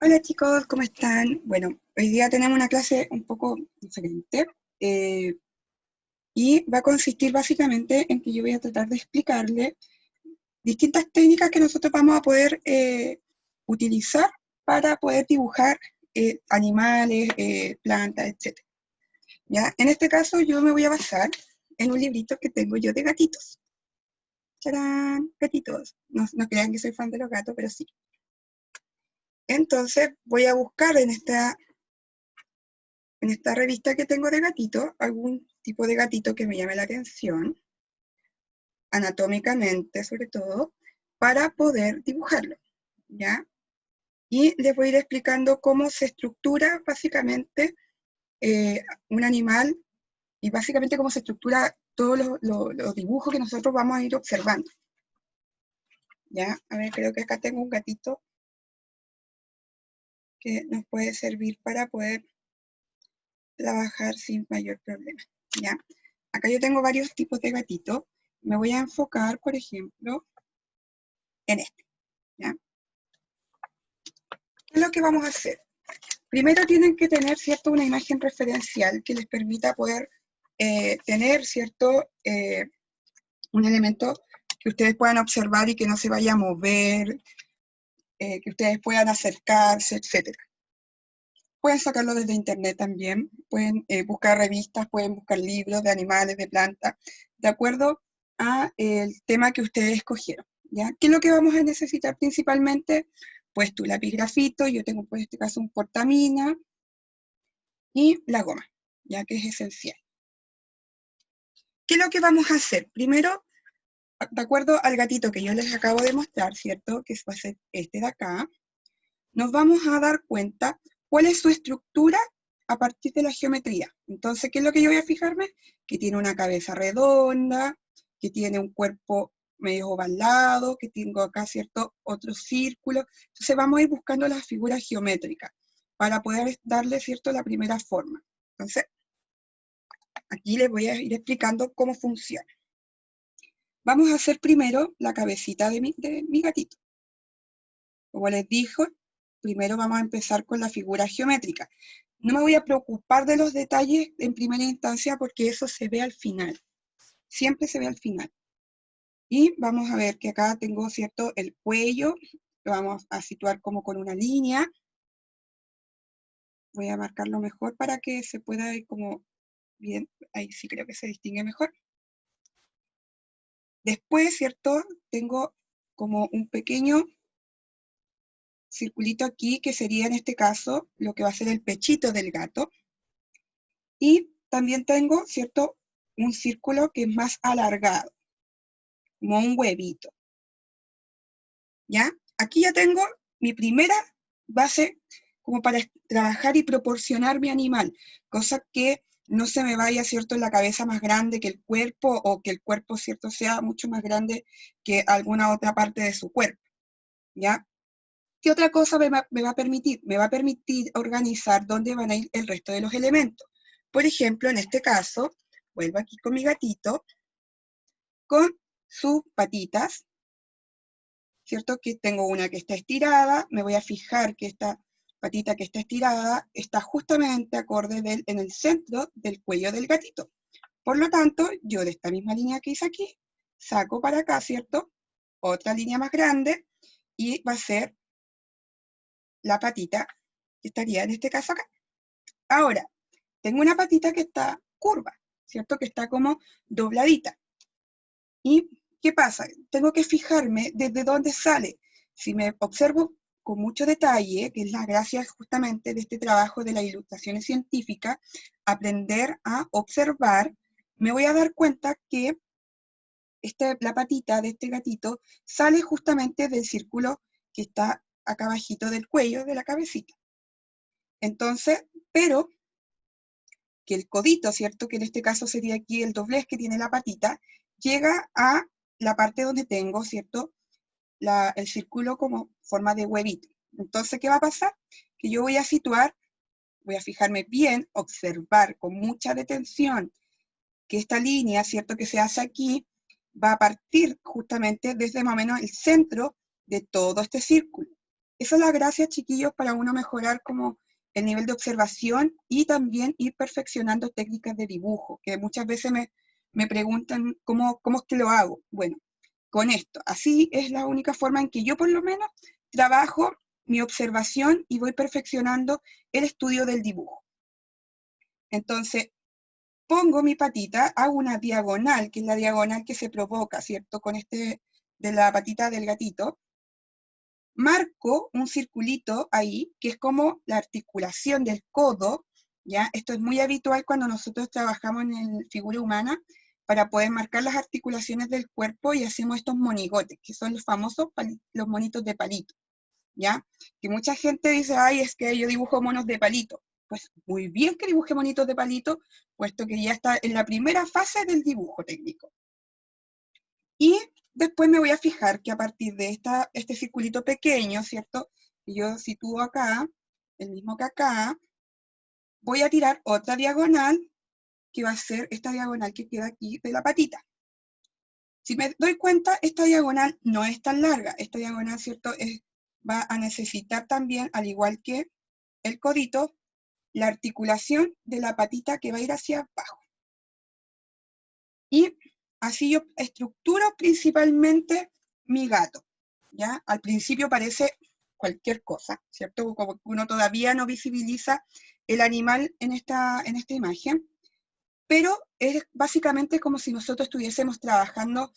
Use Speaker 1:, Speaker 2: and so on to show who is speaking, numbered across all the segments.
Speaker 1: Hola chicos, ¿cómo están? Bueno, hoy día tenemos una clase un poco diferente y va a consistir básicamente en que yo voy a tratar de explicarle distintas técnicas que nosotros vamos a poder utilizar para poder dibujar animales, plantas, etc. ¿Ya? En este caso yo me voy a basar en un librito que tengo yo de gatitos. ¡Charán! Gatitos. No crean que soy fan de los gatos, pero sí. Entonces voy a buscar en esta revista que tengo de gatito, algún tipo de gatito que me llame la atención, anatómicamente sobre todo, para poder dibujarlo, ¿ya? Y les voy a ir explicando cómo se estructura básicamente un animal y básicamente cómo se estructura todos los dibujos que nosotros vamos a ir observando. ¿Ya? A ver, creo que acá tengo un gatito que nos puede servir para poder trabajar sin mayor problema, ¿ya? Acá yo tengo varios tipos de gatitos. Me voy a enfocar, por ejemplo, en este, ¿ya? ¿Qué es lo que vamos a hacer? Primero tienen que tener, ¿cierto?, una imagen referencial que les permita poder tener, ¿cierto?, un elemento que ustedes puedan observar y que no se vaya a mover, que ustedes puedan acercarse, etc. Pueden sacarlo desde internet también, pueden buscar revistas, pueden buscar libros de animales, de plantas, de acuerdo a el tema que ustedes escogieron, ¿ya? ¿Qué es lo que vamos a necesitar principalmente? Pues tu lápiz grafito, yo tengo pues en este caso un portamina, y la goma, ya que es esencial. ¿Qué es lo que vamos a hacer? Primero, de acuerdo al gatito que yo les acabo de mostrar, ¿cierto? Que va a ser este de acá, nos vamos a dar cuenta cuál es su estructura a partir de la geometría. Entonces, ¿qué es lo que yo voy a fijarme? Que tiene una cabeza redonda, que tiene un cuerpo medio ovalado, que tengo acá, ¿cierto?, otro círculo. Entonces vamos a ir buscando las figuras geométricas para poder darle, ¿cierto?, la primera forma. Entonces, aquí les voy a ir explicando cómo funciona. Vamos a hacer primero la cabecita de mi gatito. Como les dije, primero vamos a empezar con la figura geométrica. No me voy a preocupar de los detalles en primera instancia porque eso se ve al final. Siempre se ve al final. Y vamos a ver que acá tengo, ¿cierto?, el cuello. Lo vamos a situar como con una línea. Voy a marcarlo mejor para que se pueda ver como bien. Ahí sí creo que se distingue mejor. Después, ¿cierto?, tengo como un pequeño circulito aquí, que sería en este caso lo que va a ser el pechito del gato. Y también tengo, ¿cierto?, un círculo que es más alargado, como un huevito. ¿Ya? Aquí ya tengo mi primera base como para trabajar y proporcionar mi animal, cosa que no se me vaya, ¿cierto?, en la cabeza más grande que el cuerpo, o que el cuerpo, ¿cierto?, sea mucho más grande que alguna otra parte de su cuerpo. ¿Ya? ¿Qué otra cosa me va a permitir? Me va a permitir organizar dónde van a ir el resto de los elementos. Por ejemplo, en este caso, vuelvo aquí con mi gatito, con sus patitas, ¿cierto? Que tengo una que está estirada, me voy a fijar que esta patita que está estirada está justamente acorde en el centro del cuello del gatito. Por lo tanto, yo de esta misma línea que hice aquí, saco para acá, ¿cierto?, otra línea más grande, y va a ser la patita que estaría en este caso acá. Ahora, tengo una patita que está curva, ¿cierto?, que está como dobladita. ¿Y qué pasa? Tengo que fijarme desde dónde sale. Si me observo con mucho detalle, que es la gracia justamente de este trabajo de las ilustraciones científicas, aprender a observar, me voy a dar cuenta que la patita de este gatito sale justamente del círculo que está acá abajito del cuello de la cabecita. Entonces, pero que el codito, ¿cierto?, que en este caso sería aquí el doblez que tiene la patita, llega a la parte donde tengo, ¿cierto?, el círculo como forma de huevito. Entonces, ¿qué va a pasar? Que yo voy a situar, voy a fijarme bien, observar con mucha detención que esta línea, ¿cierto?, que se hace aquí, va a partir justamente desde más o menos el centro de todo este círculo. esa es la gracia, chiquillos, para uno mejorar como el nivel de observación y también ir perfeccionando técnicas de dibujo, que muchas veces me preguntan cómo es que lo hago. Bueno, con esto, así es la única forma en que yo por lo menos trabajo mi observación y voy perfeccionando el estudio del dibujo. Entonces, pongo mi patita, hago una diagonal, que es la diagonal que se provoca, ¿cierto? Con de la patita del gatito. Marco un circulito ahí, que es como la articulación del codo, ¿ya? Esto es muy habitual cuando nosotros trabajamos en figura humana, para poder marcar las articulaciones del cuerpo y hacemos estos monigotes, que son los famosos los monitos de palito, ¿ya? Que mucha gente dice, ay, es que yo dibujo monos de palito. Pues muy bien que dibuje monitos de palito, puesto que ya está en la primera fase del dibujo técnico. Y después me voy a fijar que a partir de este circulito pequeño, ¿cierto? Que yo sitúo acá, el mismo que acá, voy a tirar otra diagonal, que va a ser esta diagonal que queda aquí de la patita. Si me doy cuenta, esta diagonal no es tan larga. Esta diagonal, ¿cierto? Va a necesitar también, al igual que el codito, la articulación de la patita que va a ir hacia abajo. Y así yo estructuro principalmente mi gato, ¿ya? Al principio parece cualquier cosa, ¿cierto? Como que uno todavía no visibiliza el animal en esta imagen, pero es básicamente como si nosotros estuviésemos trabajando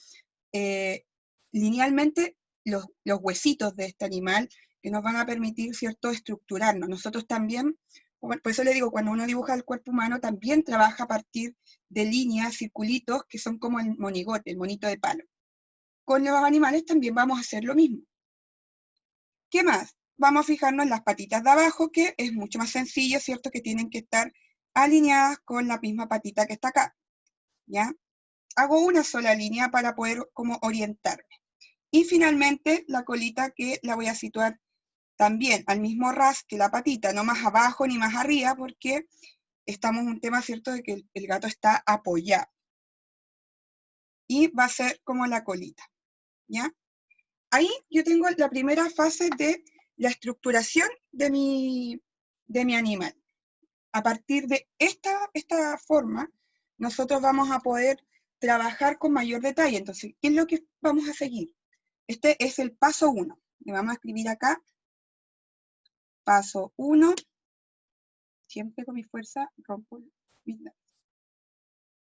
Speaker 1: linealmente los huesitos de este animal, que nos van a permitir, ¿cierto?, estructurarnos. Nosotros también, por eso le digo, cuando uno dibuja el cuerpo humano, también trabaja a partir de líneas, circulitos, que son como el monigote, el monito de palo. Con los animales también vamos a hacer lo mismo. ¿Qué más? Vamos a fijarnos en las patitas de abajo, que es mucho más sencillo, ¿cierto?, que tienen que estar alineadas con la misma patita que está acá, ¿ya? Hago una sola línea para poder como orientarme. Y finalmente la colita, que la voy a situar también al mismo ras que la patita, no más abajo ni más arriba, porque estamos en un tema, ¿cierto?, de que el gato está apoyado. Y va a ser como la colita, ¿ya? Ahí yo tengo la primera fase de la estructuración de mi animal. A partir de esta forma, nosotros vamos a poder trabajar con mayor detalle. Entonces, ¿qué es lo que vamos a seguir? Este es el paso 1. Le vamos a escribir acá, paso 1. Siempre con mi fuerza rompo mis labios.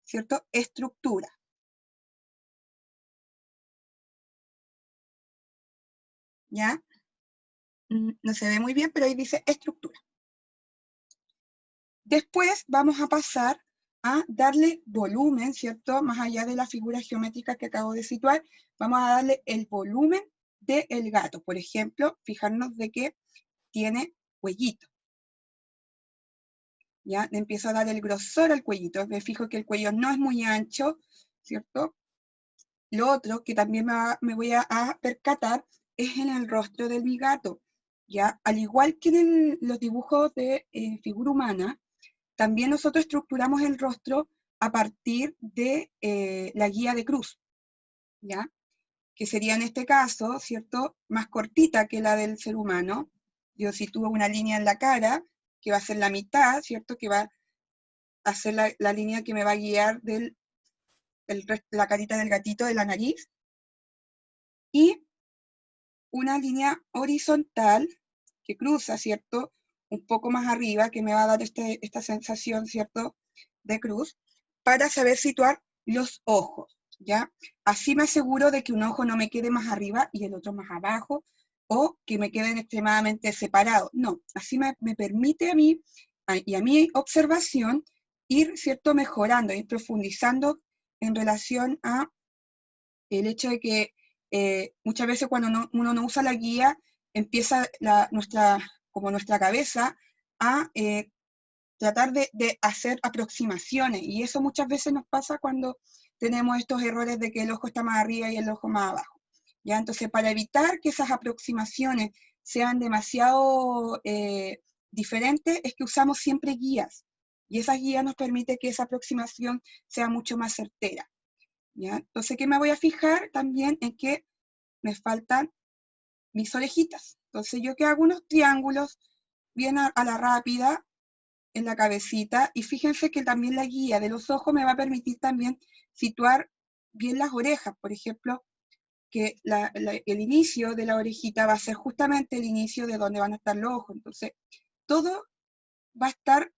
Speaker 1: ¿Cierto? Estructura. ¿Ya? No se ve muy bien, pero ahí dice estructura. Después vamos a pasar a darle volumen, ¿cierto? Más allá de la figura geométrica que acabo de situar, vamos a darle el volumen del gato. Por ejemplo, fijarnos de que tiene cuellito. ¿Ya? Le empiezo a dar el grosor al cuellito. Me fijo que el cuello no es muy ancho, ¿cierto? Lo otro que también me voy a percatar es en el rostro de mi gato. ¿Ya? Al igual que en los dibujos de figura humana, también nosotros estructuramos el rostro a partir de la guía de cruz, ¿ya? Que sería en este caso, ¿cierto?, más cortita que la del ser humano. Yo sitúo una línea en la cara, que va a ser la mitad, ¿cierto?, que va a ser la línea que me va a guiar la carita del gatito, de la nariz, y una línea horizontal que cruza, ¿cierto?, un poco más arriba, que me va a dar esta sensación, ¿cierto?, de cruz, para saber situar los ojos, ¿ya? Así me aseguro de que un ojo no me quede más arriba y el otro más abajo, o que me queden extremadamente separados. No, así me permite a mí, y a mi observación, ir, ¿cierto?, mejorando, ir profundizando en relación a el hecho de que muchas veces cuando uno no usa la guía, empieza nuestra cabeza a tratar de hacer aproximaciones, y eso muchas veces nos pasa cuando tenemos estos errores de que el ojo está más arriba y el ojo más abajo. ¿Ya? Entonces, para evitar que esas aproximaciones sean demasiado diferentes, es que usamos siempre guías, y esas guías nos permiten que esa aproximación sea mucho más certera. ¿Ya? Entonces, ¿qué me voy a fijar? También en que me faltan mis orejitas, Entonces yo que hago unos triángulos bien a la rápida en la cabecita, y fíjense que también la guía de los ojos me va a permitir también situar bien las orejas. Por ejemplo, que el inicio de la orejita va a ser justamente el inicio de donde van a estar los ojos. Entonces, todo va a estar,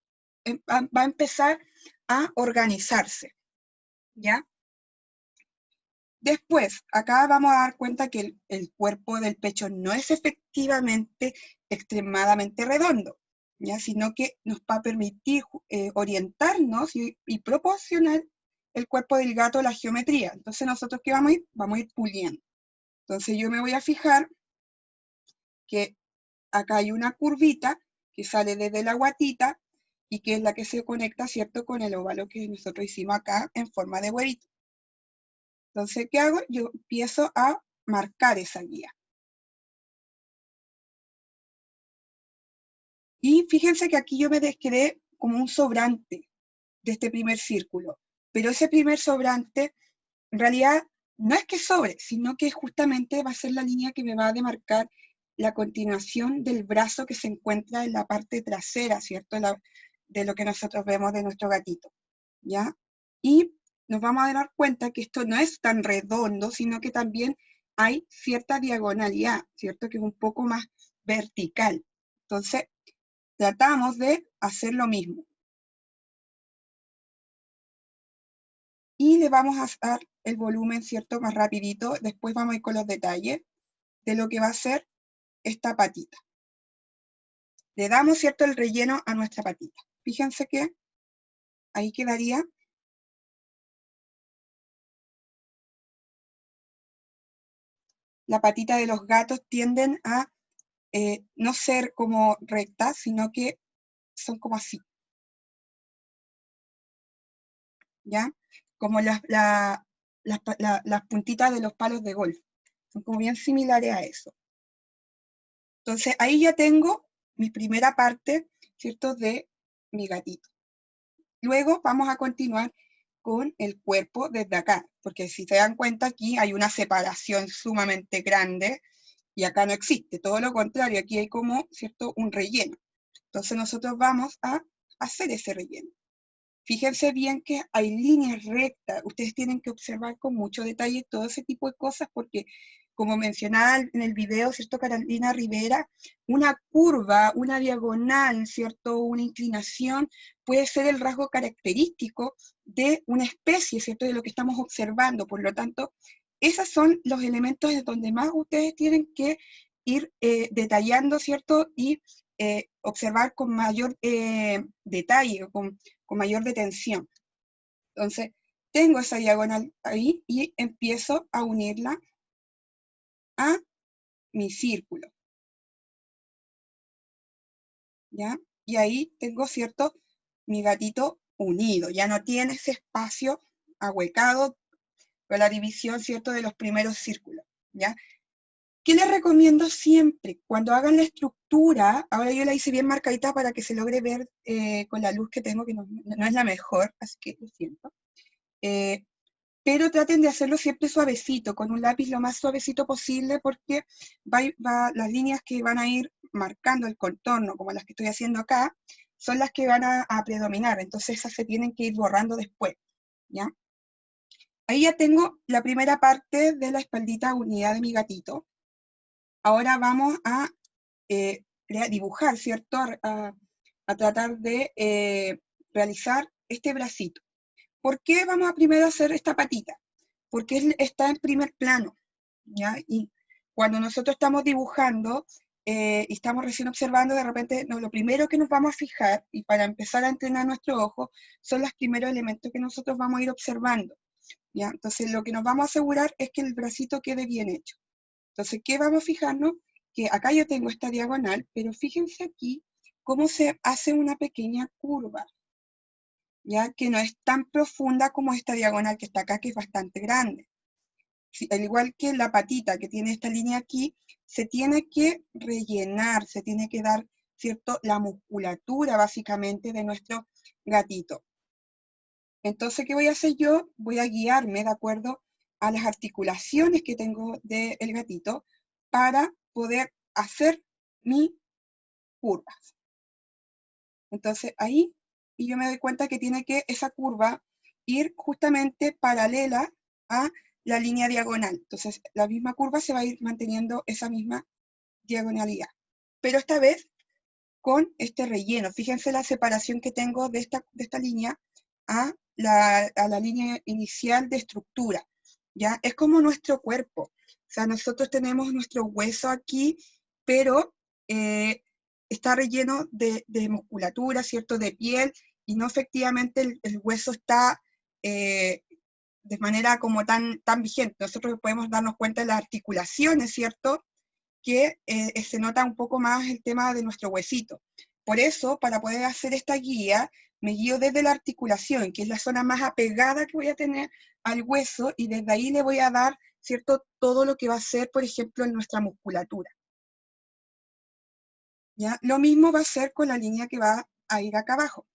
Speaker 1: va a empezar a organizarse, ¿ya? Después, acá vamos a dar cuenta que el cuerpo del pecho no es efectivamente extremadamente redondo, ¿ya? Sino que nos va a permitir orientarnos y proporcionar el cuerpo del gato la geometría. Entonces, nosotros, ¿qué vamos a ir? Vamos a ir puliendo. Entonces, yo me voy a fijar que acá hay una curvita que sale desde la guatita y que es la que se conecta, ¿cierto?, con el óvalo que nosotros hicimos acá en forma de huevito. Entonces, ¿qué hago? Yo empiezo a marcar esa guía. Y fíjense que aquí yo me quedé como un sobrante de este primer círculo. Pero ese primer sobrante, en realidad, no es que sobre, sino que justamente va a ser la línea que me va a demarcar la continuación del brazo que se encuentra en la parte trasera, ¿cierto? De lo que nosotros vemos de nuestro gatito, ¿ya? Y nos vamos a dar cuenta que esto no es tan redondo, sino que también hay cierta diagonalidad, ¿cierto? Que es un poco más vertical. Entonces, tratamos de hacer lo mismo. Y le vamos a dar el volumen, ¿cierto?, más rapidito. Después vamos a ir con los detalles de lo que va a ser esta patita. Le damos, ¿cierto?, el relleno a nuestra patita. Fíjense que ahí quedaría. La patita de los gatos tienden a no ser como rectas, sino que son como así. ¿Ya? Como las puntitas de los palos de golf. Son como bien similares a eso. Entonces, ahí ya tengo mi primera parte, ¿cierto?, de mi gatito. Luego vamos a continuar con el cuerpo desde acá, porque si se dan cuenta aquí hay una separación sumamente grande y acá no existe, todo lo contrario, aquí hay como, ¿cierto?, un relleno. Entonces nosotros vamos a hacer ese relleno. Fíjense bien que hay líneas rectas, ustedes tienen que observar con mucho detalle todo ese tipo de cosas porque, como mencionaba en el video, ¿cierto?, Carolina Rivera, una curva, una diagonal, ¿cierto?, una inclinación puede ser el rasgo característico de una especie, ¿cierto?, de lo que estamos observando. Por lo tanto, esos son los elementos de donde más ustedes tienen que ir detallando, ¿cierto?, y observar con mayor detalle, con mayor detención. Entonces, tengo esa diagonal ahí y empiezo a unirla a mi círculo. ¿Ya? Y ahí tengo, ¿cierto?, mi gatito unido. Ya no tiene ese espacio ahuecado con la división, ¿cierto?, de los primeros círculos. ¿Ya? ¿Qué les recomiendo siempre? Cuando hagan la estructura, ahora yo la hice bien marcadita para que se logre ver con la luz que tengo, que no es la mejor, así que lo siento. Pero traten de hacerlo siempre suavecito, con un lápiz lo más suavecito posible, porque las líneas que van a ir marcando el contorno, como las que estoy haciendo acá, son las que van a predominar, entonces esas se tienen que ir borrando después, ¿ya? Ahí ya tengo la primera parte de la espaldita unida de mi gatito. Ahora vamos a dibujar, ¿cierto? A tratar de realizar este bracito. ¿Por qué vamos a primero hacer esta patita? Porque está en primer plano, ¿ya? Y cuando nosotros estamos dibujando y estamos recién observando, de repente lo primero que nos vamos a fijar, y para empezar a entrenar nuestro ojo, son los primeros elementos que nosotros vamos a ir observando, ¿ya? Entonces lo que nos vamos a asegurar es que el bracito quede bien hecho. Entonces, ¿qué vamos a fijarnos? Que acá yo tengo esta diagonal, pero fíjense aquí cómo se hace una pequeña curva, ¿ya? Que no es tan profunda como esta diagonal que está acá, que es bastante grande. Al igual que la patita que tiene esta línea aquí, se tiene que rellenar, se tiene que dar, ¿cierto?, la musculatura básicamente de nuestro gatito. Entonces, ¿qué voy a hacer yo? Voy a guiarme de acuerdo a las articulaciones que tengo del gatito para poder hacer mi curva. Entonces ahí, y yo me doy cuenta que tiene que esa curva ir justamente paralela a la línea diagonal. Entonces la misma curva se va a ir manteniendo esa misma diagonalidad. Pero esta vez con este relleno. Fíjense la separación que tengo de esta línea a la línea inicial de estructura. ¿Ya? Es como nuestro cuerpo. O sea, nosotros tenemos nuestro hueso aquí, pero está relleno de musculatura, ¿cierto? De piel, y no efectivamente el hueso está de manera como tan vigente. Nosotros podemos darnos cuenta de las articulaciones, ¿cierto? Que se nota un poco más el tema de nuestro huesito. Por eso, para poder hacer esta guía, me guío desde la articulación, que es la zona más apegada que voy a tener al hueso, y desde ahí le voy a dar, ¿cierto?, todo lo que va a ser, por ejemplo, en nuestra musculatura. ¿Ya? Lo mismo va a ser con la línea que va a ir acá abajo.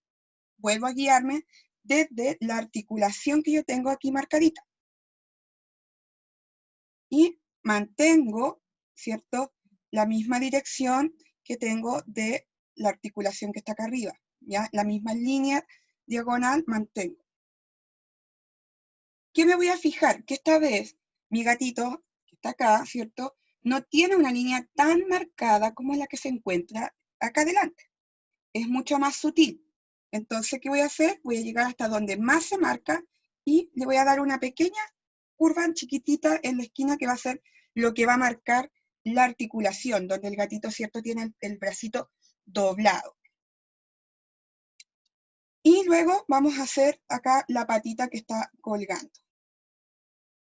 Speaker 1: Vuelvo a guiarme desde la articulación que yo tengo aquí marcadita. Y mantengo, ¿cierto?, la misma dirección que tengo de la articulación que está acá arriba, ¿ya? La misma línea diagonal mantengo. ¿Qué me voy a fijar? Que esta vez mi gatito, que está acá, ¿cierto?, no tiene una línea tan marcada como la que se encuentra acá adelante. Es mucho más sutil. Entonces, ¿qué voy a hacer? Voy a llegar hasta donde más se marca y le voy a dar una pequeña curva chiquitita en la esquina que va a ser lo que va a marcar la articulación, donde el gatito, ¿cierto?, tiene el bracito doblado. Y luego vamos a hacer acá la patita que está colgando.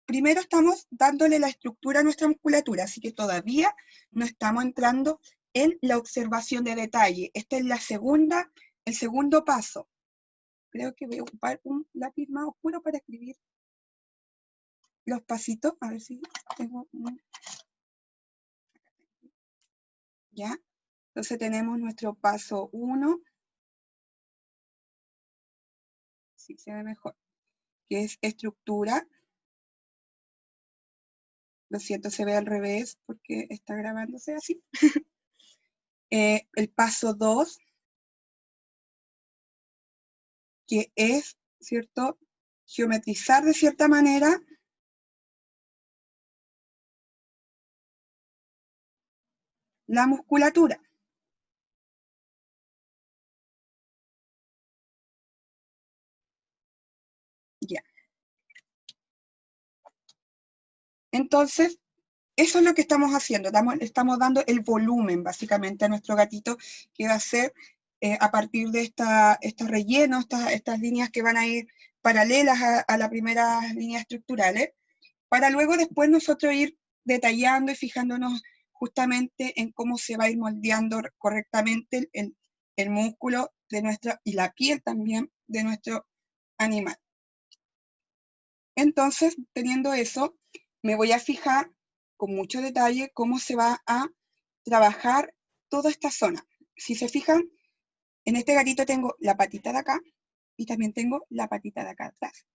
Speaker 1: Primero estamos dándole la estructura a nuestra musculatura, así que todavía no estamos entrando en la observación de detalle. Este es el segundo paso. Creo que voy a ocupar un lápiz más oscuro para escribir los pasitos. A ver si tengo un... ¿Ya? Entonces tenemos nuestro paso 1. Sí, se ve mejor. Que es estructura. Lo siento, se ve al revés porque está grabándose así. El paso 2, que es, ¿cierto?, geometrizar de cierta manera la musculatura. Ya. Entonces, eso es lo que estamos haciendo. Estamos dando el volumen, básicamente, a nuestro gatito, que va a ser a partir de estos rellenos, estas líneas que van a ir paralelas a las primeras líneas estructurales, para luego después nosotros ir detallando y fijándonos justamente en cómo se va a ir moldeando correctamente el músculo de y la piel también de nuestro animal. Entonces, teniendo eso, me voy a fijar con mucho detalle cómo se va a trabajar toda esta zona. Si se fijan, en este gatito tengo la patita de acá y también tengo la patita de acá atrás.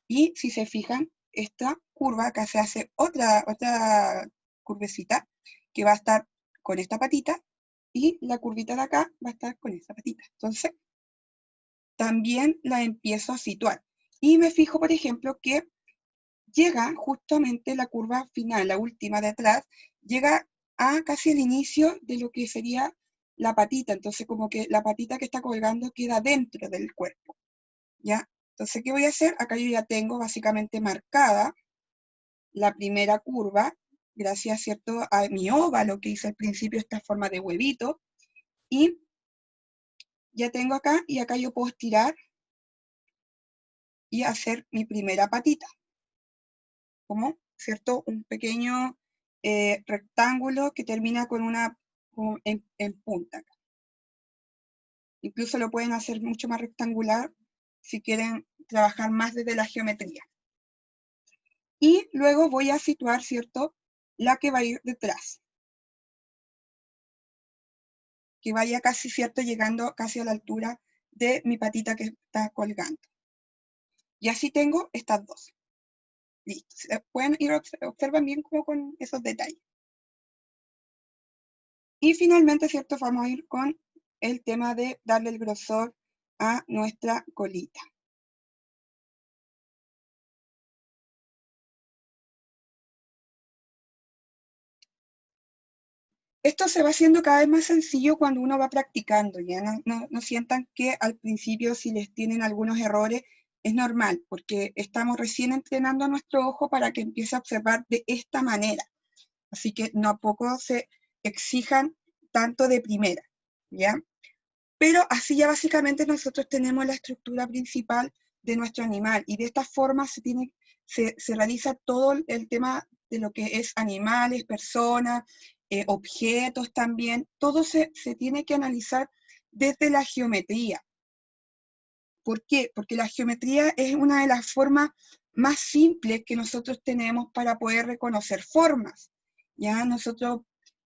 Speaker 1: Y si se fijan, esta curva acá se hace otra curvecita que va a estar con esta patita y la curvita de acá va a estar con esta patita. Entonces, también la empiezo a situar. Y me fijo, por ejemplo, que llega justamente la curva final, la última de atrás, llega a casi el inicio de lo que sería la patita. Entonces, como que la patita que está colgando queda dentro del cuerpo, ¿ya? Entonces, ¿qué voy a hacer? Acá yo ya tengo básicamente marcada la primera curva, gracias, ¿cierto?, a mi óvalo que hice al principio, esta forma de huevito, y ya tengo acá, y acá yo puedo estirar y hacer mi primera patita, como, ¿cierto?, un pequeño rectángulo que termina con en punta. Incluso lo pueden hacer mucho más rectangular si quieren trabajar más desde la geometría. Y luego voy a situar, ¿cierto?, la que va a ir detrás. Que vaya casi, ¿cierto?, llegando casi a la altura de mi patita que está colgando. Y así tengo estas dos. Listo. Pueden ir, observan bien como con esos detalles. Y finalmente, ¿cierto? Vamos a ir con el tema de darle el grosor a nuestra colita. Esto se va haciendo cada vez más sencillo cuando uno va practicando, ya no sientan que al principio si les tienen algunos errores es normal, porque estamos recién entrenando a nuestro ojo para que empiece a observar de esta manera. Así que no a poco se exijan tanto de primera, ¿ya? Pero así ya básicamente nosotros tenemos la estructura principal de nuestro animal y de esta forma se realiza todo el tema de lo que es animales, personas, objetos también. Todo se tiene que analizar desde la geometría. ¿Por qué? Porque la geometría es una de las formas más simples que nosotros tenemos para poder reconocer formas. Ya nosotros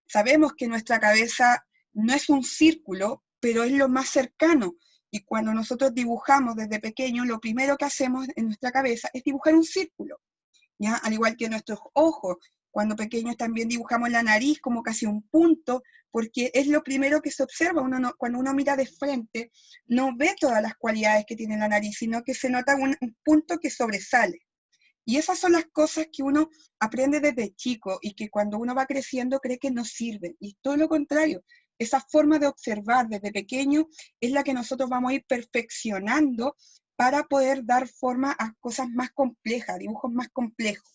Speaker 1: sabemos que nuestra cabeza no es un círculo, pero es lo más cercano. Y cuando nosotros dibujamos desde pequeño, lo primero que hacemos en nuestra cabeza es dibujar un círculo. ¿Ya? Al igual que nuestros ojos. Cuando pequeños también dibujamos la nariz como casi un punto, porque es lo primero que se observa. Cuando uno mira de frente, no ve todas las cualidades que tiene la nariz, sino que se nota un punto que sobresale. Y esas son las cosas que uno aprende desde chico y que cuando uno va creciendo cree que no sirven. Y todo lo contrario, esa forma de observar desde pequeño es la que nosotros vamos a ir perfeccionando para poder dar forma a cosas más complejas, dibujos más complejos.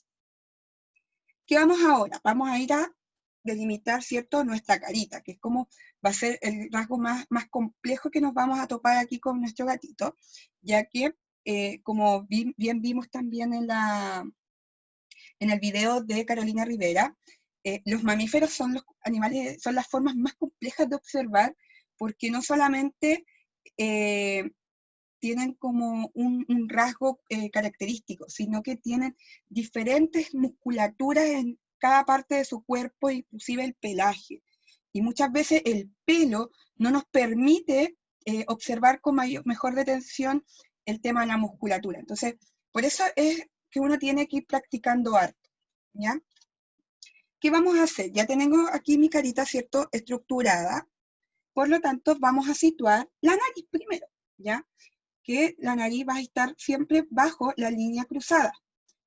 Speaker 1: ¿Qué vamos ahora? Vamos a ir a delimitar, ¿cierto?, nuestra carita, que es como va a ser el rasgo más complejo que nos vamos a topar aquí con nuestro gatito, ya que, como bien vimos también en el video de Carolina Rivera, los mamíferos son los animales, son las formas más complejas de observar, porque no solamente tienen como un rasgo característico, sino que tienen diferentes musculaturas en cada parte de su cuerpo, inclusive el pelaje. Y muchas veces el pelo no nos permite observar con mejor detención el tema de la musculatura. Entonces, por eso es que uno tiene que ir practicando harto, ¿ya? ¿Qué vamos a hacer? Ya tengo aquí mi carita, ¿cierto?, estructurada. Por lo tanto, vamos a situar la nariz primero, ¿ya? Que la nariz va a estar siempre bajo la línea cruzada,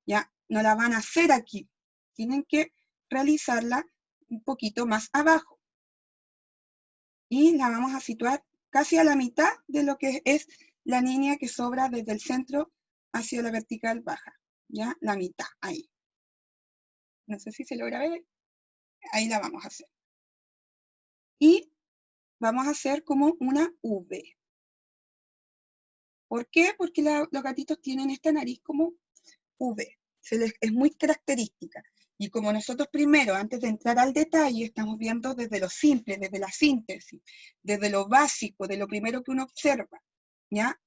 Speaker 1: ¿ya? No la van a hacer aquí. Tienen que realizarla un poquito más abajo. Y la vamos a situar casi a la mitad de lo que es la línea que sobra desde el centro hacia la vertical baja, ¿ya? La mitad, ahí. No sé si se logra ver. Ahí la vamos a hacer. Y vamos a hacer como una V. ¿Por qué? Porque los gatitos tienen esta nariz como V. Es muy característica. Y como nosotros primero, antes de entrar al detalle, estamos viendo desde lo simple, desde la síntesis, desde lo básico, de lo primero que uno observa, ¿ya?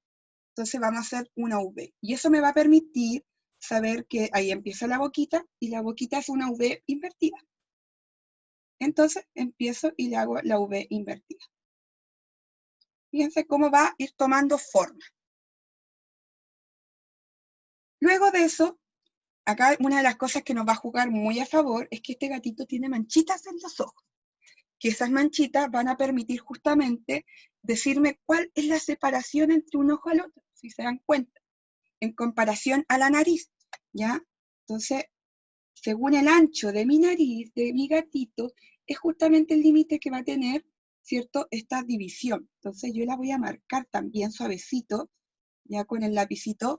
Speaker 1: Entonces vamos a hacer una V. Y eso me va a permitir saber que ahí empieza la boquita, y la boquita es una V invertida. Entonces empiezo y le hago la V invertida. Fíjense cómo va a ir tomando forma. Luego de eso, acá una de las cosas que nos va a jugar muy a favor es que este gatito tiene manchitas en los ojos, que esas manchitas van a permitir justamente decirme cuál es la separación entre un ojo al otro, si se dan cuenta, en comparación a la nariz, ¿ya? Entonces, según el ancho de mi nariz, de mi gatito, es justamente el límite que va a tener, ¿cierto?, esta división. Entonces yo la voy a marcar también suavecito, ya con el lapicito,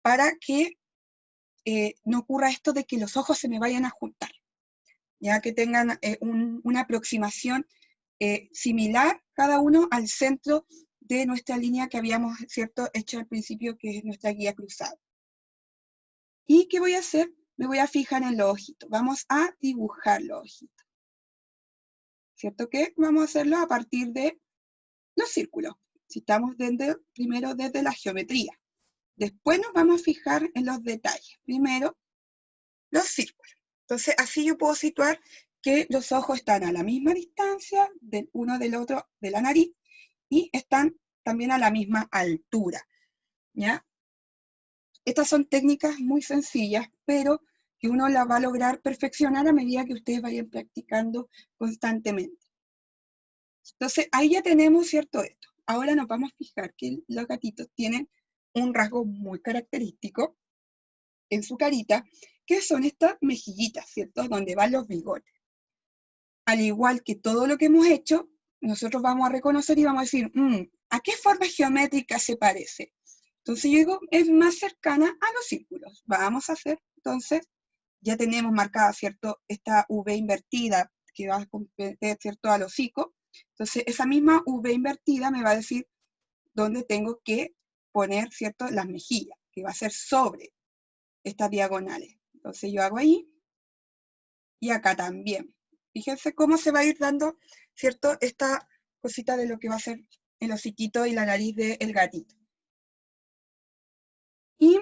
Speaker 1: para que no ocurra esto de que los ojos se me vayan a juntar, ya que tengan una aproximación similar cada uno al centro de nuestra línea que habíamos, ¿cierto?, hecho al principio, que es nuestra guía cruzada. ¿Y qué voy a hacer? Me voy a fijar en los ojitos. Vamos a dibujar los ojitos. ¿Cierto que vamos a hacerlo a partir de los círculos? Si estamos primero desde la geometría. Después nos vamos a fijar en los detalles. Primero, los círculos. Entonces, así yo puedo situar que los ojos están a la misma distancia del uno del otro de la nariz y están también a la misma altura, ¿ya? Estas son técnicas muy sencillas, pero que uno las va a lograr perfeccionar a medida que ustedes vayan practicando constantemente. Entonces, ahí ya tenemos, ¿cierto? Esto. Ahora nos vamos a fijar que los gatitos tienen un rasgo muy característico en su carita, que son estas mejillitas, ¿cierto? Donde van los bigotes. Al igual que todo lo que hemos hecho, nosotros vamos a reconocer y vamos a decir, ¿a qué forma geométrica se parece? Entonces yo digo, es más cercana a los círculos. Vamos a hacer, entonces, ya tenemos marcada, ¿cierto? Esta V invertida que va a competir, ¿cierto? Al hocico. Entonces, esa misma V invertida me va a decir dónde tengo que poner, ¿cierto? Las mejillas, que va a ser sobre estas diagonales. Entonces yo hago ahí y acá también. Fíjense cómo se va a ir dando, ¿cierto? Esta cosita de lo que va a ser el hociquito y la nariz del gatito. Y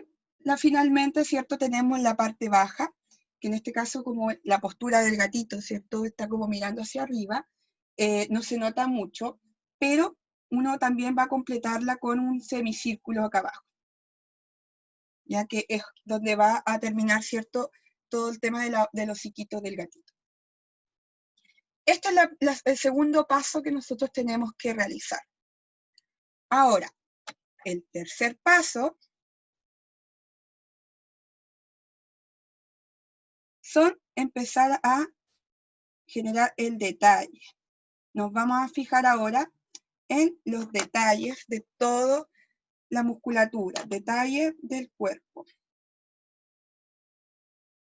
Speaker 1: finalmente, ¿cierto? Tenemos la parte baja, que en este caso como la postura del gatito, ¿cierto? Está como mirando hacia arriba, no se nota mucho, pero uno también va a completarla con un semicírculo acá abajo, ya que es donde va a terminar, ¿cierto? Todo el tema de los hociquitos del gatito. Este es el segundo paso que nosotros tenemos que realizar. Ahora, el tercer paso son empezar a generar el detalle. Nos vamos a fijar ahora en los detalles de toda la musculatura, detalles del cuerpo.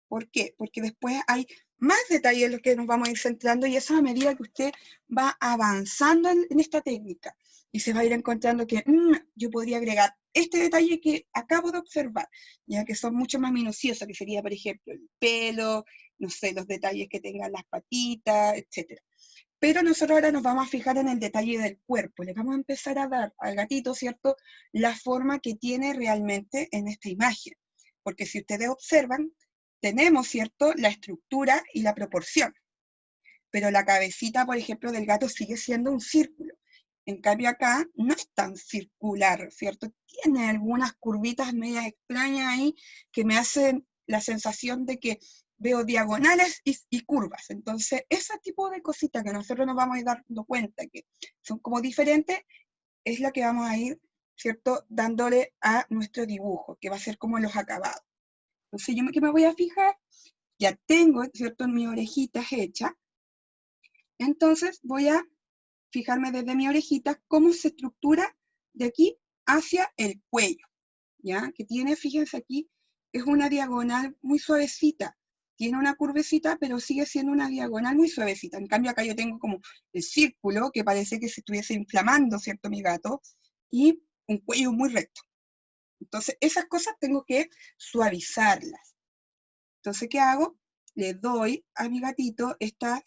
Speaker 1: ¿Por qué? Porque después hay más detalles en los que nos vamos a ir centrando y eso a medida que usted va avanzando en esta técnica y se va a ir encontrando que yo podría agregar este detalle que acabo de observar, ya que son mucho más minuciosos, que sería, por ejemplo, el pelo, no sé, los detalles que tengan las patitas, etc. Pero nosotros ahora nos vamos a fijar en el detalle del cuerpo. Le vamos a empezar a dar al gatito, ¿cierto?, la forma que tiene realmente en esta imagen. Porque si ustedes observan, tenemos, ¿cierto?, la estructura y la proporción. Pero la cabecita, por ejemplo, del gato sigue siendo un círculo. En cambio acá no es tan circular, ¿cierto? Tiene algunas curvitas medias extrañas ahí que me hacen la sensación de que veo diagonales y curvas. Entonces, ese tipo de cositas que nosotros nos vamos a ir dando cuenta que son como diferentes, es la que vamos a ir, ¿cierto?, dándole a nuestro dibujo, que va a ser como los acabados. Entonces, yo que me voy a fijar, ya tengo, ¿cierto?, mis orejitas hechas. Entonces, voy a fijarme desde mi orejita cómo se estructura de aquí hacia el cuello, ¿ya? Que tiene, fíjense aquí, es una diagonal muy suavecita. Tiene una curvecita, pero sigue siendo una diagonal muy suavecita. En cambio, acá yo tengo como el círculo, que parece que se estuviese inflamando, ¿cierto, mi gato? Y un cuello muy recto. Entonces, esas cosas tengo que suavizarlas. Entonces, ¿qué hago? Le doy a mi gatito esta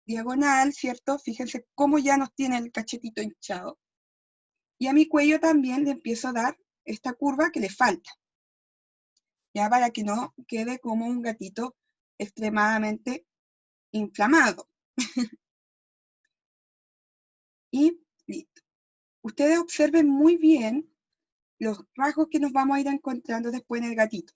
Speaker 1: diagonal, ¿cierto? Fíjense cómo ya nos tiene el cachetito hinchado. Y a mi cuello también le empiezo a dar esta curva que le falta, ya para que no quede como un gatito extremadamente inflamado. Y listo. Ustedes observen muy bien los rasgos que nos vamos a ir encontrando después en el gatito.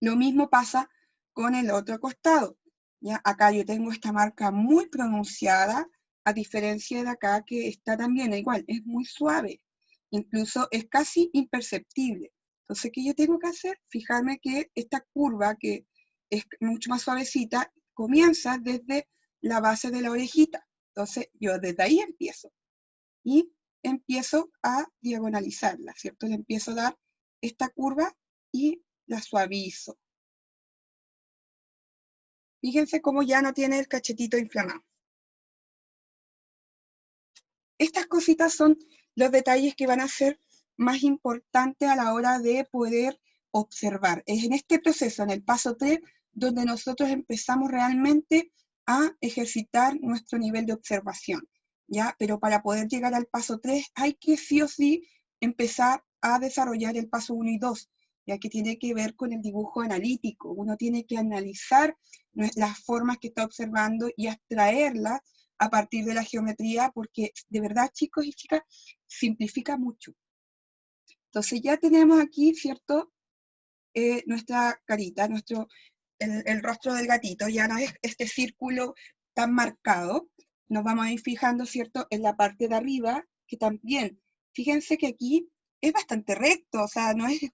Speaker 1: Lo mismo pasa con el otro costado. ¿Ya? Acá yo tengo esta marca muy pronunciada, a diferencia de acá que está también igual, es muy suave. Incluso es casi imperceptible. Entonces, ¿qué yo tengo que hacer? Fijarme que esta curva, que es mucho más suavecita, comienza desde la base de la orejita. Entonces, yo desde ahí empiezo. Y empiezo a diagonalizarla, ¿cierto? Le empiezo a dar esta curva y la suavizo. Fíjense cómo ya no tiene el cachetito inflamado. Estas cositas son los detalles que van a ser más importantes a la hora de poder observar. Es en este proceso, en el paso 3, donde nosotros empezamos realmente a ejercitar nuestro nivel de observación, ¿ya? Pero para poder llegar al paso 3 hay que sí o sí empezar a desarrollar el paso 1 y 2, ya que tiene que ver con el dibujo analítico. Uno tiene que analizar las formas que está observando y abstraerlas a partir de la geometría, porque de verdad, chicos y chicas, simplifica mucho. Entonces ya tenemos aquí, ¿cierto?, nuestra carita, el rostro del gatito, ya no es este círculo tan marcado. nos vamos a ir fijando, ¿cierto?, en la parte de arriba, que también, fíjense que aquí es bastante recto, o sea, no es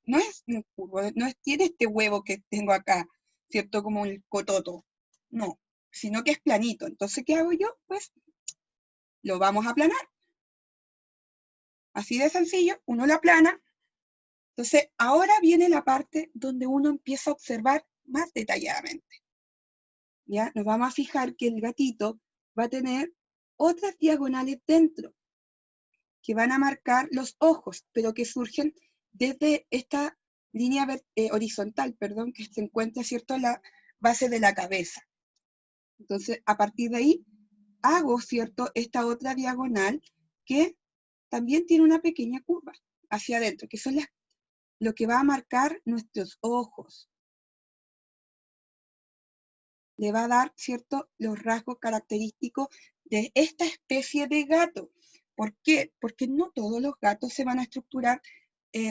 Speaker 1: curvo, tiene este huevo que tengo acá, ¿cierto?, como el cototo, no, sino que es planito. Entonces, ¿qué hago yo? Pues, lo vamos a aplanar. Así de sencillo, uno lo aplana. Entonces, ahora viene la parte donde uno empieza a observar más detalladamente. ¿Ya? Nos vamos a fijar que el gatito va a tener otras diagonales dentro, que van a marcar los ojos, pero que surgen desde esta línea horizontal, perdón, que se encuentra, ¿cierto?, en la base de la cabeza. Entonces, a partir de ahí, hago, ¿cierto?, esta otra diagonal que también tiene una pequeña curva hacia adentro, que son lo que va a marcar nuestros ojos. Le va a dar, ¿cierto?, los rasgos característicos de esta especie de gato. ¿Por qué? Porque no todos los gatos se van a estructurar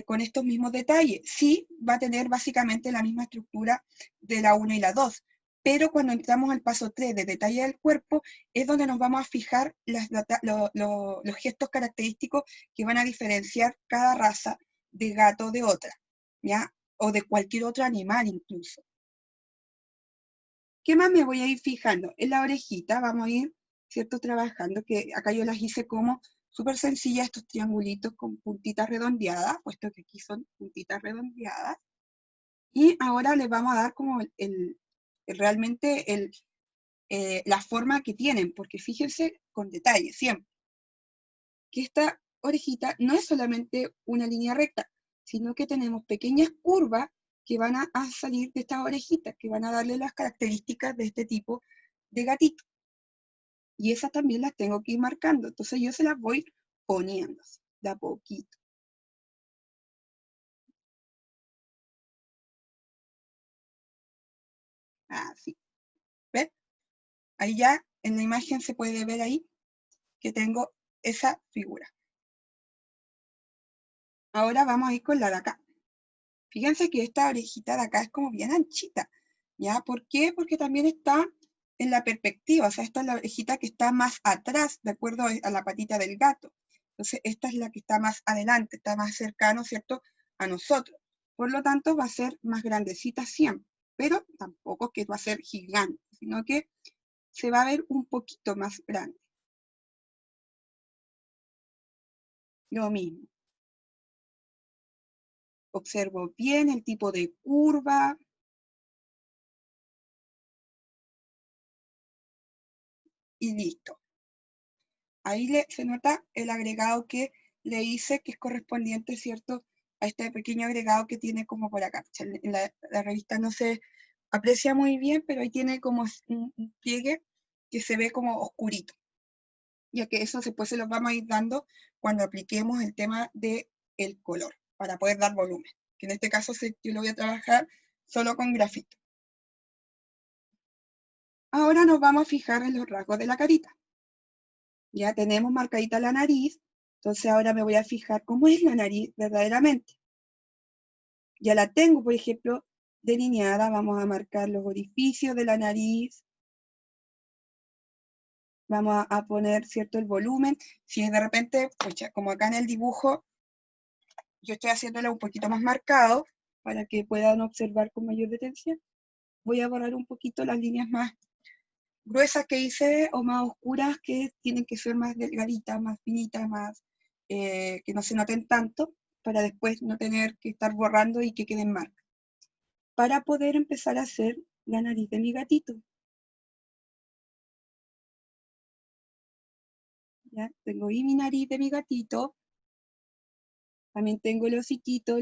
Speaker 1: con estos mismos detalles. Sí, va a tener básicamente la misma estructura de la 1 y la 2, pero cuando entramos al paso 3 de detalle del cuerpo, es donde nos vamos a fijar los gestos característicos que van a diferenciar cada raza de gato de otra, ¿ya? O de cualquier otro animal incluso. ¿Qué más me voy a ir fijando? En la orejita vamos a ir, ¿cierto?, trabajando, que acá yo las hice como súper sencillas, estos triangulitos con puntitas redondeadas, puesto que aquí son puntitas redondeadas. Y ahora les vamos a dar como realmente la forma que tienen, porque fíjense con detalle siempre, que esta orejita no es solamente una línea recta, sino que tenemos pequeñas curvas que van a salir de estas orejitas, que van a darle las características de este tipo de gatito. Y esas también las tengo que ir marcando, entonces yo se las voy poniendo de a poquito. Así. ¿Ven? Ahí ya en la imagen se puede ver ahí que tengo esa figura. Ahora vamos a ir con la de acá. Fíjense que esta orejita de acá es como bien anchita, ¿ya? ¿Por qué? Porque también está en la perspectiva, o sea, esta es la orejita que está más atrás, de acuerdo a la patita del gato. Entonces, esta es la que está más adelante, está más cercano, ¿cierto?, a nosotros. Por lo tanto, va a ser más grandecita siempre, pero tampoco que va a ser gigante, sino que se va a ver un poquito más grande. Lo mismo. Observo bien el tipo de curva. Y listo. Ahí se nota el agregado que le hice, que es correspondiente, ¿cierto?, a este pequeño agregado que tiene como por acá. En la revista no se aprecia muy bien, pero ahí tiene como un pliegue que se ve como oscurito. Ya que eso después se los vamos a ir dando cuando apliquemos el tema del color, para poder dar volumen. Que en este caso yo lo voy a trabajar solo con grafito. Ahora nos vamos a fijar en los rasgos de la carita. Ya tenemos marcadita la nariz, entonces ahora me voy a fijar cómo es la nariz verdaderamente. Ya la tengo, por ejemplo, delineada. Vamos a marcar los orificios de la nariz. Vamos a poner, ¿cierto?, el volumen. Si de repente, pues ya, como acá en el dibujo, yo estoy haciéndolo un poquito más marcado para que puedan observar con mayor detención. Voy a borrar un poquito las líneas más gruesas que hice o más oscuras, que tienen que ser más delgaditas, más finitas, más que no se noten tanto, para después no tener que estar borrando y que queden marcas. Para poder empezar a hacer la nariz de mi gatito. ¿Ya? Tengo ahí mi nariz de mi gatito. También tengo el hociquito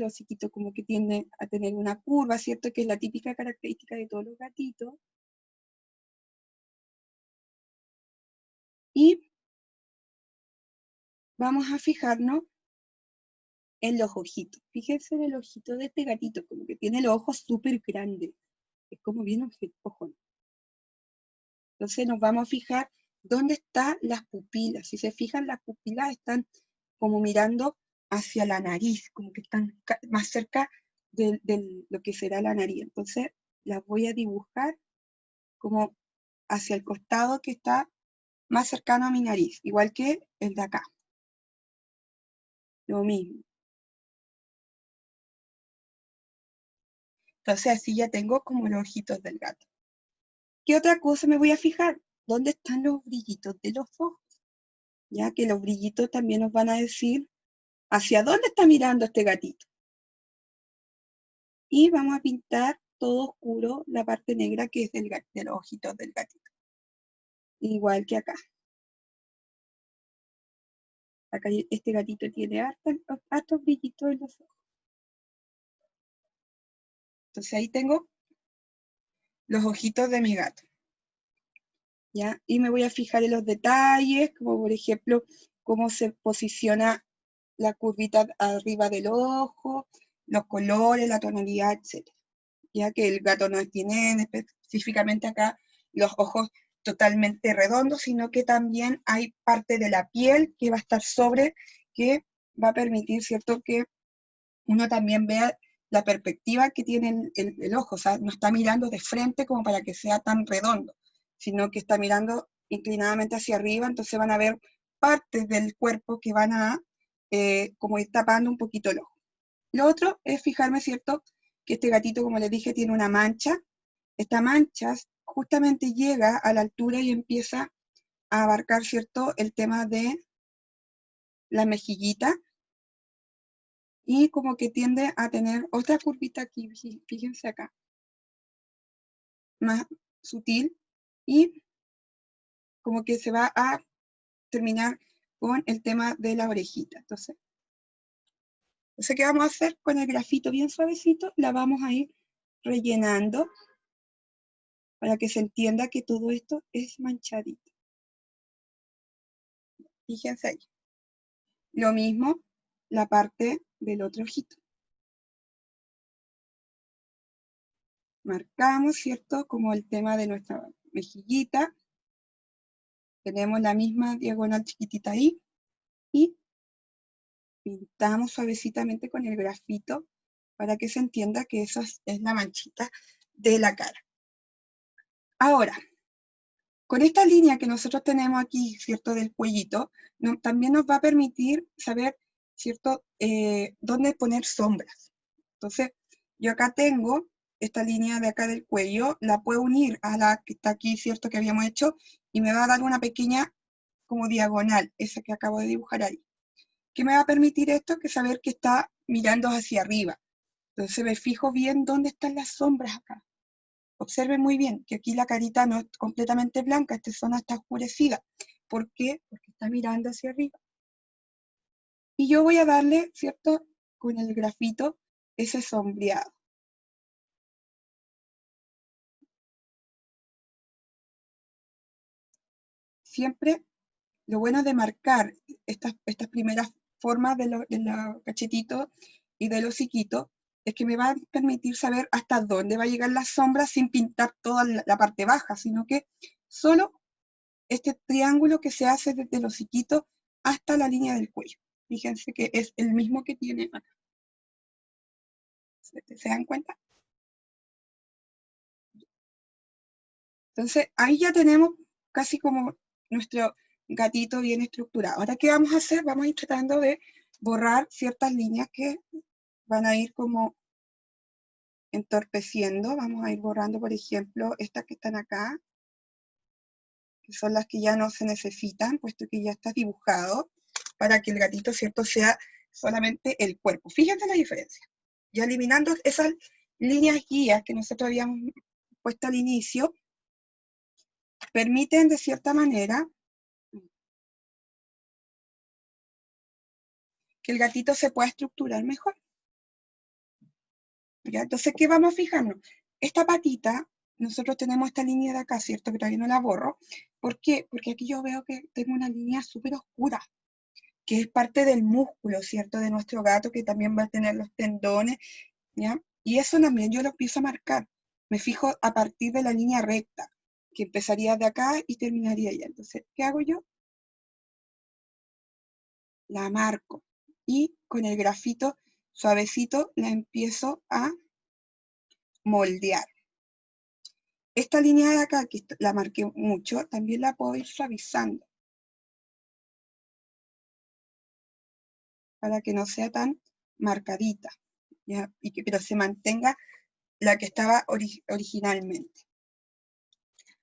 Speaker 1: como que tiende a tener una curva, ¿cierto?, que es la típica característica de todos los gatitos. Y vamos a fijarnos en los ojitos. Fíjense en el ojito de este gatito, como que tiene los ojos súper grandes. Es como bien ojón. Entonces nos vamos a fijar dónde están las pupilas. Si se fijan, las pupilas están como mirando hacia la nariz, como que están más cerca de lo que será la nariz. Entonces las voy a dibujar como hacia el costado que está más cercano a mi nariz, igual que el de acá. Lo mismo. Entonces así ya tengo como los ojitos del gato. ¿Qué otra cosa me voy a fijar? ¿Dónde están los brillitos de los ojos? Ya que los brillitos también nos van a decir hacia dónde está mirando este gatito. Y vamos a pintar todo oscuro la parte negra que es de los ojitos del gatito. Igual que acá. Acá este gatito tiene hartos brillitos en los ojos. Entonces ahí tengo los ojitos de mi gato. ¿Ya? Y me voy a fijar en los detalles, como por ejemplo, cómo se posiciona la curvita arriba del ojo, los colores, la tonalidad, etc. Ya que el gato no tiene específicamente acá los ojos totalmente redondos, sino que también hay parte de la piel que va a estar sobre, que va a permitir, ¿cierto?, que uno también vea la perspectiva que tiene el ojo, o sea, no está mirando de frente como para que sea tan redondo, sino que está mirando inclinadamente hacia arriba, entonces van a ver partes del cuerpo que van a como ir tapando un poquito el ojo. Lo otro es fijarme, ¿cierto?, que este gatito, como les dije, tiene una mancha. Esta mancha justamente llega a la altura y empieza a abarcar, ¿cierto?, el tema de la mejillita, y como que tiende a tener otra curvita aquí, fíjense acá, más sutil, y como que se va a terminar con el tema de la orejita. Entonces, ¿qué vamos a hacer? Con el grafito bien suavecito, la vamos a ir rellenando para que se entienda que todo esto es manchadito. Fíjense ahí. Lo mismo la parte del otro ojito. Marcamos, ¿cierto? Como el tema de nuestra mejillita. Tenemos la misma diagonal chiquitita ahí. Y pintamos suavecitamente con el grafito para que se entienda que esa es la manchita de la cara. Ahora, con esta línea que nosotros tenemos aquí, ¿cierto?, del cuellito, también nos va a permitir saber, ¿cierto?, dónde poner sombras. Entonces, yo acá tengo esta línea de acá del cuello, la puedo unir a la que está aquí, ¿cierto?, que habíamos hecho, y me va a dar una pequeña como diagonal, esa que acabo de dibujar ahí. ¿Qué me va a permitir esto? Que saber que está mirando hacia arriba. Entonces me fijo bien dónde están las sombras acá. Observen muy bien que aquí la carita no es completamente blanca, esta zona está oscurecida. ¿Por qué? Porque está mirando hacia arriba. Y yo voy a darle, ¿cierto?, con el grafito, ese sombreado. Siempre lo bueno de marcar estas primeras formas de los cachetitos y del hociquito es que me va a permitir saber hasta dónde va a llegar la sombra sin pintar toda la parte baja, sino que solo este triángulo que se hace desde el hociquito hasta la línea del cuello. Fíjense que es el mismo que tiene acá. ¿Se dan cuenta? Entonces, ahí ya tenemos casi como nuestro gatito bien estructurado. Ahora, ¿qué vamos a hacer? Vamos a ir tratando de borrar ciertas líneas que van a ir como entorpeciendo. Vamos a ir borrando, por ejemplo, estas que están acá, que son las que ya no se necesitan, puesto que ya está dibujado, para que el gatito, ¿cierto?, sea solamente el cuerpo. Fíjense la diferencia. Ya eliminando esas líneas guías que nosotros habíamos puesto al inicio, permiten de cierta manera que el gatito se pueda estructurar mejor. ¿Ya? Entonces, ¿qué vamos a fijarnos? Esta patita, nosotros tenemos esta línea de acá, ¿cierto? Que todavía no la borro. ¿Por qué? Porque aquí yo veo que tengo una línea súper oscura, que es parte del músculo, ¿cierto? De nuestro gato, que también va a tener los tendones, ¿ya? Y eso también yo lo empiezo a marcar. Me fijo a partir de la línea recta, que empezaría de acá y terminaría allá. Entonces, ¿qué hago yo? La marco. Y con el grafito suavecito la empiezo a moldear. esta línea de acá, que la marqué mucho, también la puedo ir suavizando. Para que no sea tan marcadita, ¿ya? Pero se mantenga la que estaba originalmente.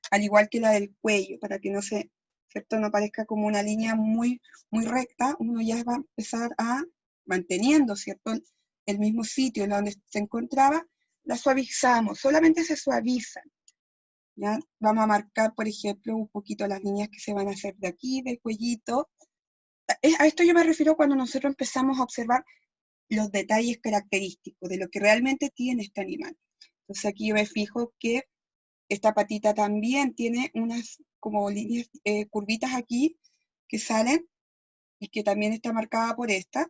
Speaker 1: Al igual que la del cuello, para que no se, ¿cierto? No parezca como una línea muy recta, uno ya va a empezar a, manteniendo, ¿cierto? El mismo sitio en donde se encontraba, la suavizamos, solamente se suavizan. ¿Ya? Vamos a marcar, por ejemplo, un poquito las líneas que se van a hacer de aquí, del cuellito. A esto yo me refiero cuando nosotros empezamos a observar los detalles característicos de lo que realmente tiene este animal. Entonces aquí yo me fijo que esta patita también tiene unas como líneas, curvitas aquí que salen y que también está marcada por esta,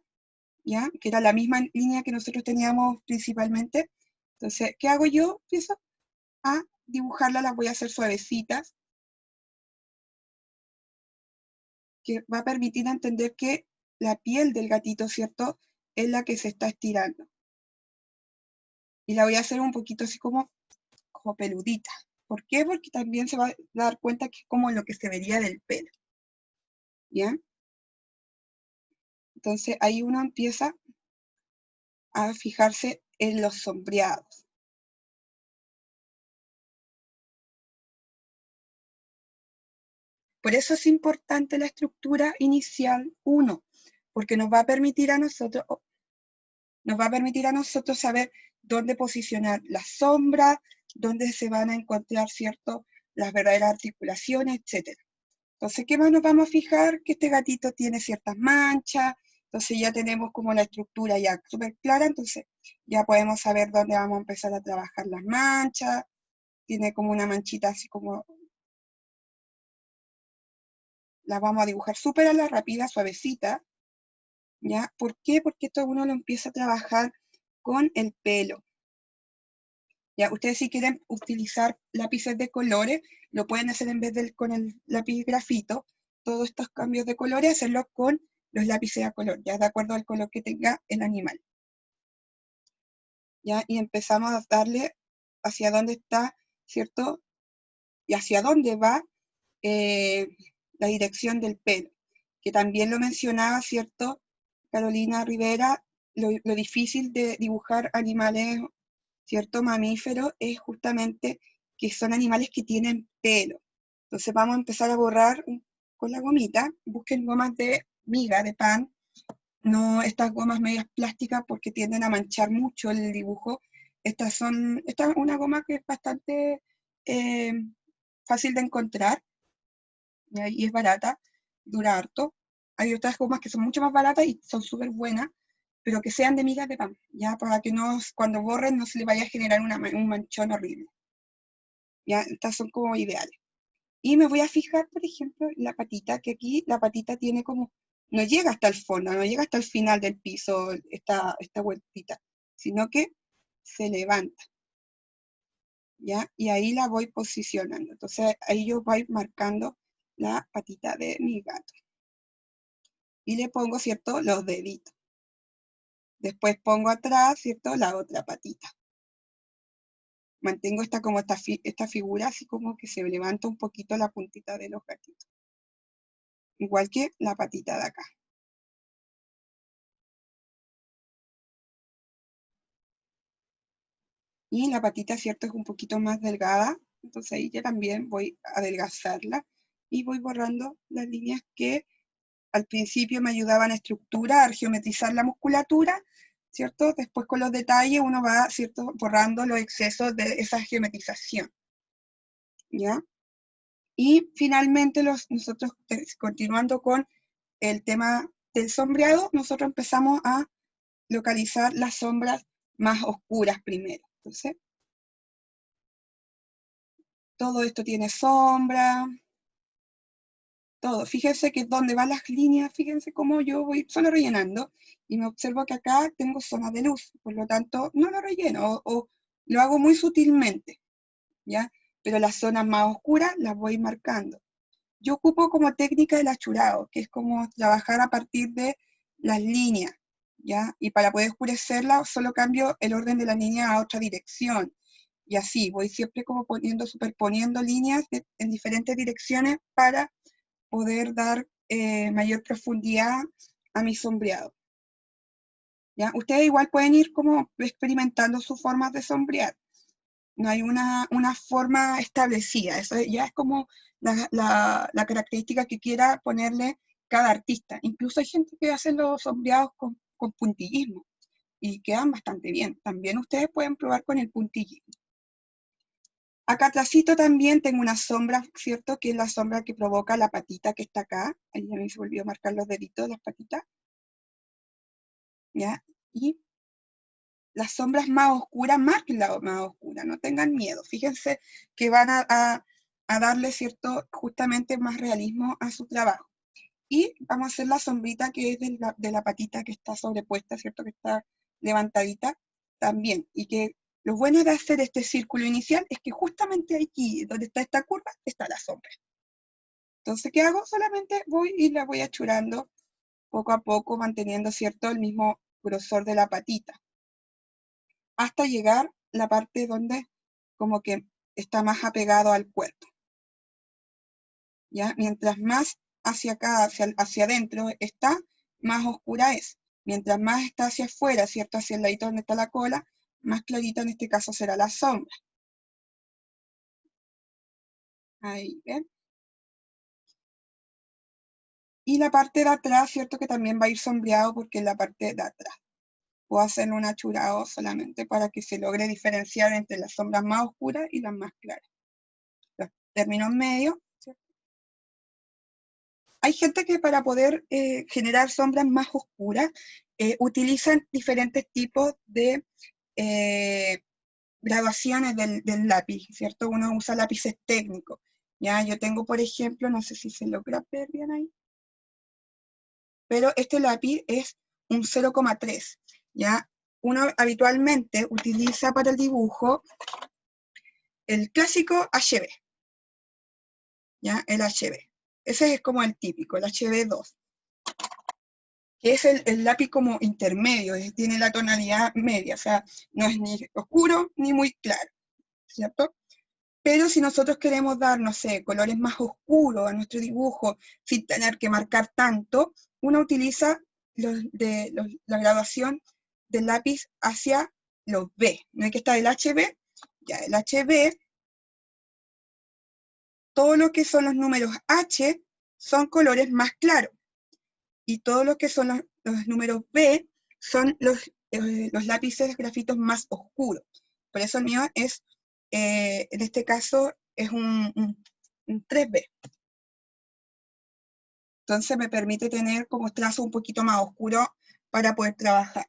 Speaker 1: ¿ya? Que era la misma línea que nosotros teníamos principalmente. Entonces, ¿qué hago yo? Empiezo a dibujarla, las voy a hacer suavecitas, que va a permitir entender que la piel del gatito, ¿cierto? Es la que se está estirando. Y la voy a hacer un poquito así como peludita. ¿Por qué? Porque también se va a dar cuenta que es como lo que se vería del pelo. ¿Ya? Entonces ahí uno empieza a fijarse en los sombreados. Por eso es importante la estructura inicial 1, porque nos va a permitir a nosotros saber dónde posicionar las sombras, dónde se van a encontrar, ¿cierto?, las verdaderas articulaciones, etc. Entonces, ¿qué más nos vamos a fijar? Que este gatito tiene ciertas manchas, entonces ya tenemos como la estructura ya súper clara, entonces ya podemos saber dónde vamos a empezar a trabajar las manchas, tiene como una manchita así como, la vamos a dibujar súper a la rápida, suavecita, ¿ya? ¿Por qué? Porque esto uno lo empieza a trabajar con el pelo. Ya, ustedes si quieren utilizar lápices de colores, lo pueden hacer en vez con el lápiz grafito, todos estos cambios de colores, hacerlo con los lápices a color, ya de acuerdo al color que tenga el animal. ¿Ya? Y empezamos a darle hacia dónde está, ¿cierto? Y hacia dónde va la dirección del pelo, que también lo mencionaba, ¿cierto? Carolina Rivera, lo difícil de dibujar animales, ¿cierto? Mamíferos, es justamente que son animales que tienen pelo. Entonces vamos a empezar a borrar con la gomita, busquen gomas de miga, de pan, no estas gomas medias plásticas porque tienden a manchar mucho el dibujo. Esta es una goma que es bastante eh, fácil de encontrar, ¿ya? Y es barata, dura harto. Hay otras gomas que son mucho más baratas y son súper buenas, pero que sean de migas de pan, ya para que no, cuando borren no se le vaya a generar un manchón horrible. Ya, estas son como ideales. Y me voy a fijar, por ejemplo, la patita, que aquí la patita tiene como, no llega hasta el fondo, no llega hasta el final del piso, esta vueltita, sino que se levanta, ¿ya? Y ahí la voy posicionando. Entonces ahí yo voy marcando la patita de mi gato. Y le pongo, ¿cierto?, los deditos. Después pongo atrás, ¿cierto?, la otra patita. Mantengo esta figura así como que se levanta un poquito la puntita de los gatitos. Igual que la patita de acá. Y la patita, ¿cierto?, es un poquito más delgada. Entonces ahí ya también voy a adelgazarla. Y voy borrando las líneas que al principio me ayudaban a estructurar, geometrizar la musculatura, ¿cierto? Después con los detalles uno va, ¿cierto?, borrando los excesos de esa geometrización, ¿ya? Y finalmente nosotros, continuando con el tema del sombreado, nosotros empezamos a localizar las sombras más oscuras primero. Entonces, todo esto tiene sombra, todo. Fíjense que donde van las líneas, fíjense cómo yo voy solo rellenando y me observo que acá tengo zonas de luz, por lo tanto no lo relleno o lo hago muy sutilmente, ¿ya? Pero las zonas más oscuras las voy marcando. Yo ocupo como técnica el achurado, que es como trabajar a partir de las líneas, ¿ya? Y para poder oscurecerla solo cambio el orden de la línea a otra dirección. Y así, voy siempre como superponiendo líneas en diferentes direcciones para poder dar mayor profundidad a mi sombreado. ¿Ya? Ustedes igual pueden ir como experimentando sus formas de sombrear. No hay una forma establecida, eso ya es como la característica que quiera ponerle cada artista. Incluso hay gente que hace los sombreados con puntillismo y quedan bastante bien. También ustedes pueden probar con el puntillismo. Acá atrásito también tengo una sombra, ¿cierto? Que es la sombra que provoca la patita que está acá. Ahí ya me se volvió a marcar los deditos de las patitas. ¿Ya? Y las sombras más oscuras, marquen la más oscura, no tengan miedo. Fíjense que van a darle, ¿cierto? Justamente más realismo a su trabajo. Y vamos a hacer la sombrita que es de la patita que está sobrepuesta, ¿cierto? Que está levantadita también. Y que lo bueno de hacer este círculo inicial es que justamente aquí, donde está esta curva, está la sombra. Entonces, ¿qué hago? Solamente voy y la voy achurando poco a poco, manteniendo, ¿cierto? El mismo grosor de la patita. Hasta llegar la parte donde como que está más apegado al cuerpo. ¿Ya? Mientras más hacia acá, hacia adentro está, más oscura es. Mientras más está hacia afuera, ¿cierto? Hacia el ladito donde está la cola, más clarita en este caso será la sombra. Ahí, ¿ven? Y la parte de atrás, ¿cierto? Que también va a ir sombreado porque es la parte de atrás. Puedo hacer un achurado solamente para que se logre diferenciar entre las sombras más oscuras y las más claras. Los términos medios. Hay gente que para poder generar sombras más oscuras utilizan diferentes tipos de graduaciones del lápiz, ¿cierto? Uno usa lápices técnicos. ¿Ya? Yo tengo, por ejemplo, no sé si se logra ver bien ahí, pero este lápiz es un 0,3. ¿Ya? Uno habitualmente utiliza para el dibujo el clásico HB. ¿Ya? El HB. Ese es como el típico, el HB2. Que es el lápiz como intermedio, tiene la tonalidad media, o sea, no es ni oscuro ni muy claro, ¿cierto? Pero si nosotros queremos dar, no sé, colores más oscuros a nuestro dibujo, sin tener que marcar tanto, uno utiliza la graduación del lápiz hacia los B. ¿No hay que estar el HB? Ya, el HB, todo lo que son los números H son colores más claros. Y todo lo que son los números B son los lápices grafitos más oscuros. Por eso el mío es, en este caso, es un 3B. Entonces me permite tener como trazo un poquito más oscuro para poder trabajar,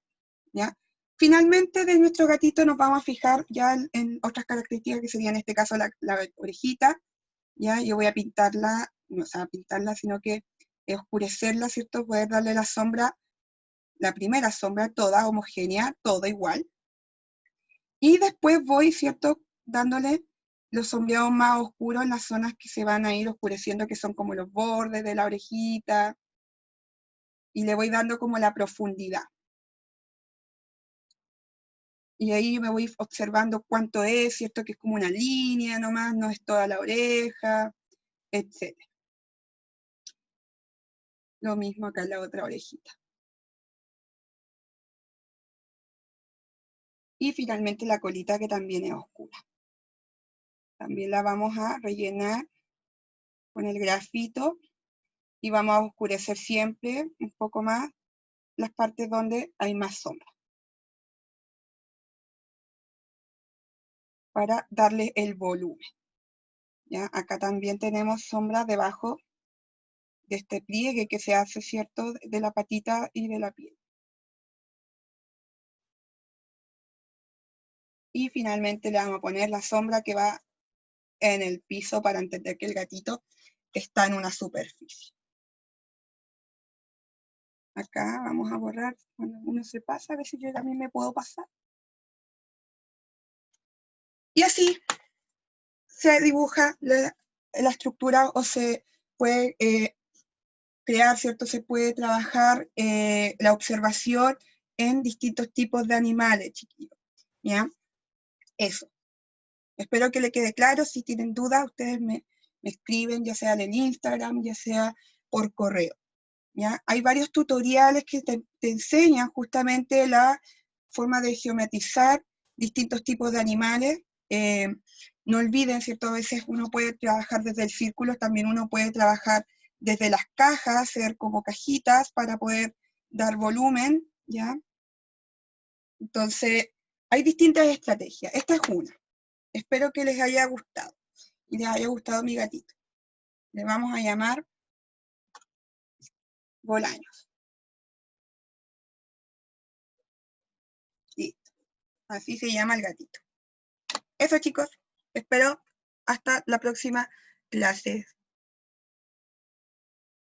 Speaker 1: ¿ya? Finalmente, de nuestro gatito nos vamos a fijar ya en otras características que serían en este caso la orejita, ¿ya? Yo voy a pintarla, no o sea, pintarla, sino que oscurecerla, ¿cierto? Poder darle la sombra, la primera sombra toda homogénea, toda igual. Y después voy, ¿cierto? Dándole los sombreados más oscuros en las zonas que se van a ir oscureciendo, que son como los bordes de la orejita. Y le voy dando como la profundidad. Y ahí me voy observando cuánto es, ¿cierto? Que es como una línea nomás, no es toda la oreja, etc. Lo mismo acá en la otra orejita. Y finalmente la colita, que también es oscura. También la vamos a rellenar con el grafito y vamos a oscurecer siempre un poco más las partes donde hay más sombra, para darle el volumen. ¿Ya? Acá también tenemos sombra debajo de este pliegue que se hace, ¿cierto? De la patita y de la piel. Y finalmente le vamos a poner la sombra que va en el piso para entender que el gatito está en una superficie. Acá vamos a borrar cuando uno se pasa, a ver si yo también me puedo pasar. Y así se dibuja la estructura, o se puede crear, ¿cierto? Se puede trabajar la observación en distintos tipos de animales, chiquillos. ¿Ya? Eso. Espero que le quede claro. Si tienen dudas, ustedes me escriben, ya sea en el Instagram, ya sea por correo. ¿Ya? Hay varios tutoriales que te enseñan justamente la forma de geometrizar distintos tipos de animales. No olviden, ¿cierto? A veces uno puede trabajar desde el círculo, también uno puede trabajar desde las cajas, hacer como cajitas para poder dar volumen, ¿ya? Entonces, hay distintas estrategias. Esta es una. Espero que les haya gustado y les haya gustado mi gatito. Le vamos a llamar Bolaños. Listo. Así se llama el gatito. Eso, chicos. Espero hasta la próxima clase.